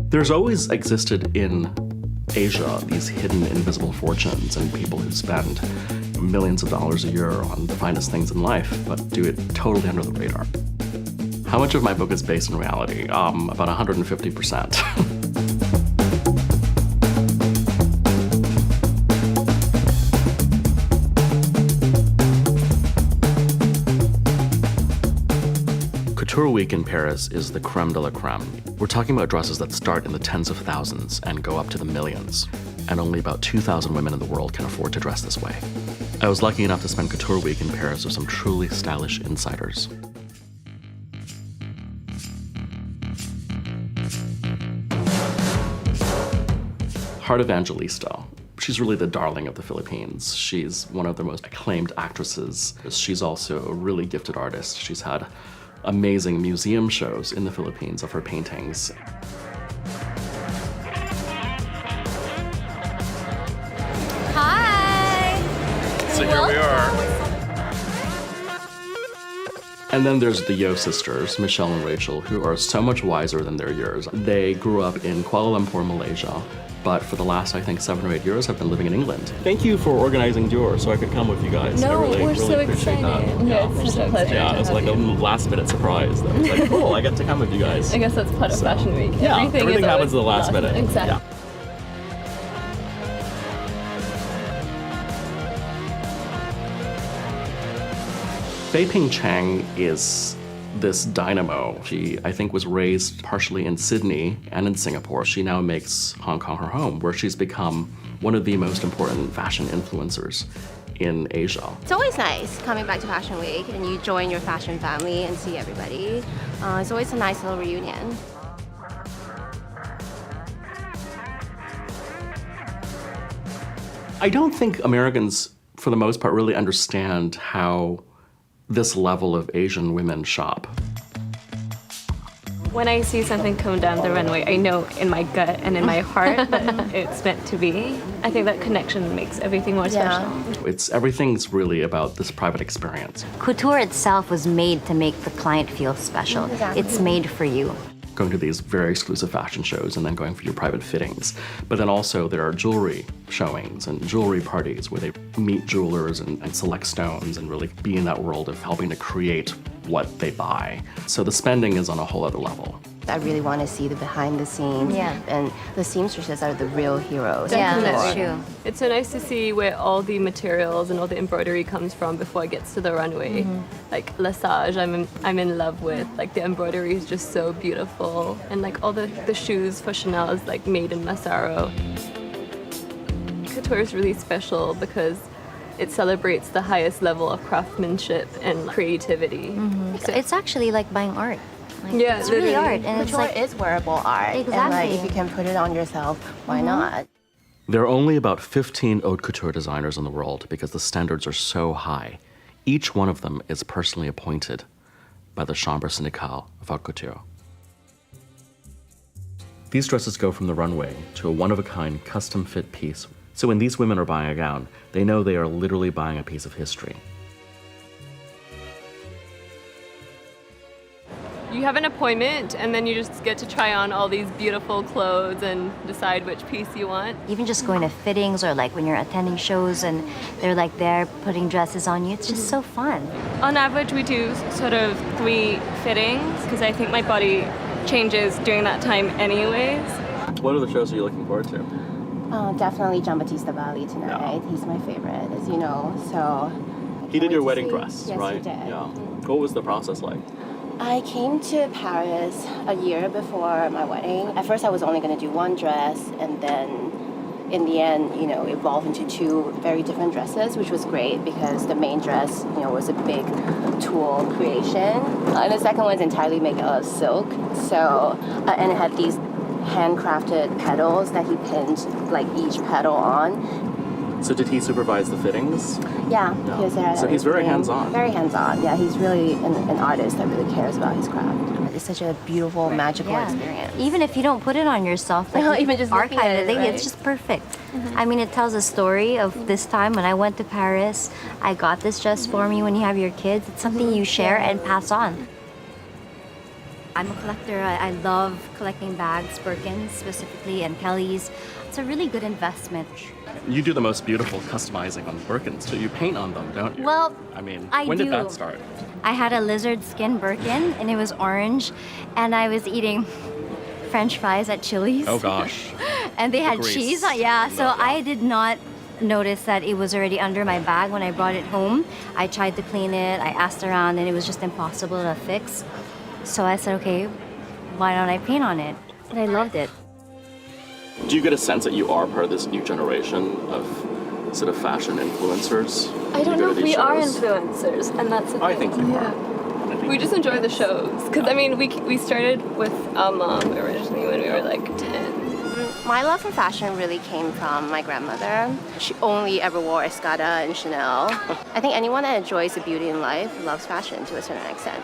There's always existed in Asia these hidden invisible fortunes and people who spend millions of dollars a year on the finest things in life, but do it totally under the radar. How much of my book is based in reality? About 150%. Couture Week in Paris is the creme de la creme. We're talking about dresses that start in the tens of thousands and go up to the millions, and only about 2,000 women in the world can afford to dress this way. I was lucky enough to spend Couture Week in Paris with some truly stylish insiders. Heart Evangelista. She's really the darling of the Philippines. She's one of the most acclaimed actresses. She's also a really gifted artist. She's had amazing museum shows in the Philippines of her paintings. Hi! So here we are. And then there's the Yo sisters, Michelle and Rachel, who are so much wiser than their years. They grew up in Kuala Lumpur, Malaysia, but for the last, I think, 7 or 8 years have been living in England. Thank you for organizing Dior so I could come with you guys. No, I really we're so appreciate excited. that. Yeah, it's such a pleasure. Yeah, it was like a last-minute surprise. That was like, cool, I get to come with you guys. I guess that's part of Fashion Week. Yeah, everything happens at the last minute. Exactly. Yeah. Beiping Chang is this dynamo. She, I think, was raised partially in Sydney and in Singapore. She now makes Hong Kong her home, where she's become one of the most important fashion influencers in Asia. It's always nice coming back to Fashion Week and you join your fashion family and see everybody. It's always a nice little reunion. I don't think Americans, for the most part, really understand how this level of Asian women shop. When I see something come down the runway, I know in my gut and in my heart that it's meant to be. I think that connection makes everything more special. Everything's really about this private experience. Couture itself was made to make the client feel special. Exactly. It's made for you. Going to these very exclusive fashion shows and then going for your private fittings. But then also there are jewelry showings and jewelry parties where they meet jewelers and select stones and really be in that world of helping to create what they buy. So the spending is on a whole other level. I really want to see the behind the scenes. Yeah. And the seamstresses are the real heroes. Yeah, Definitely. that's true. It's so nice to see where all the materials and all the embroidery comes from before it gets to the runway. Like Lesage, I'm in love with. Like the embroidery is just so beautiful, and like all the shoes for Chanel is like made in Massaro. Couture is really special because it celebrates the highest level of craftsmanship and creativity. So It's actually like buying art. Like, Yeah, it's really literally. art, and it's Couture like is wearable art. And like, Exactly. if you can put it on yourself, why not? There are only about 15 haute couture designers in the world because the standards are so high. Each one of them is personally appointed by the Chambre Syndicale of Haute Couture. These dresses go from the runway to a one-of-a-kind custom-fit piece. So when these women are buying a gown, they know they are literally buying a piece of history. you have an appointment and then you just get to try on all these beautiful clothes and decide which piece you want. Even just going to fittings or like when you're attending shows and they're like there putting dresses on you, it's just so fun. On average, we do sort of 3 fittings because I think my body changes during that time anyways. What are the shows are you looking forward to? Definitely Giambattista Valli tonight. He's my favorite, as you know. So He did your wedding see. dress, Yes, right? he did. Yeah. What was the process like? I came to Paris a year before my wedding. At first, I was only going to do one dress, and then in the end, evolved into 2 very different dresses, which was great because the main dress, was a big tulle creation. And the second one's entirely made out of silk. So, and it had these handcrafted petals that he pinned like each petal on. So did he supervise the fittings? Yeah, he was there. So he's very hands-on. Very hands-on. Yeah, he's really an artist that really cares about his craft. It's such a beautiful, magical experience. Even if you don't put it on yourself, like No, you even just looking archive at it, it, right? it's just perfect. I mean, it tells a story of this time when I went to Paris. I got this dress for me. When you have your kids, it's something you share and pass on. I'm a collector. I love collecting bags, Birkins specifically, and Kelly's. It's a really good investment. You do the most beautiful customizing on Birkins too. You paint on them, don't you? Well, I mean, I when did do. that start? I had a lizard skin Birkin, and it was orange, and I was eating French fries at Chili's. Oh gosh. And they had grease. cheese on, yeah. So Love that. I did not notice that it was already under my bag when I brought it home. I tried to clean it, I asked around, and it was just impossible to fix. So I said, okay, why don't I paint on it? And I loved it. Do you get a sense that you are part of this new generation of sort of fashion influencers? I don't You go know to if we these are shows? influencers, and that's the I thing. think you are. We just enjoy the shows. Because, I mean, we started with our mom originally when we were like 10. My love for fashion really came from my grandmother. She only ever wore Escada and Chanel. I think anyone that enjoys the beauty in life loves fashion to a certain extent.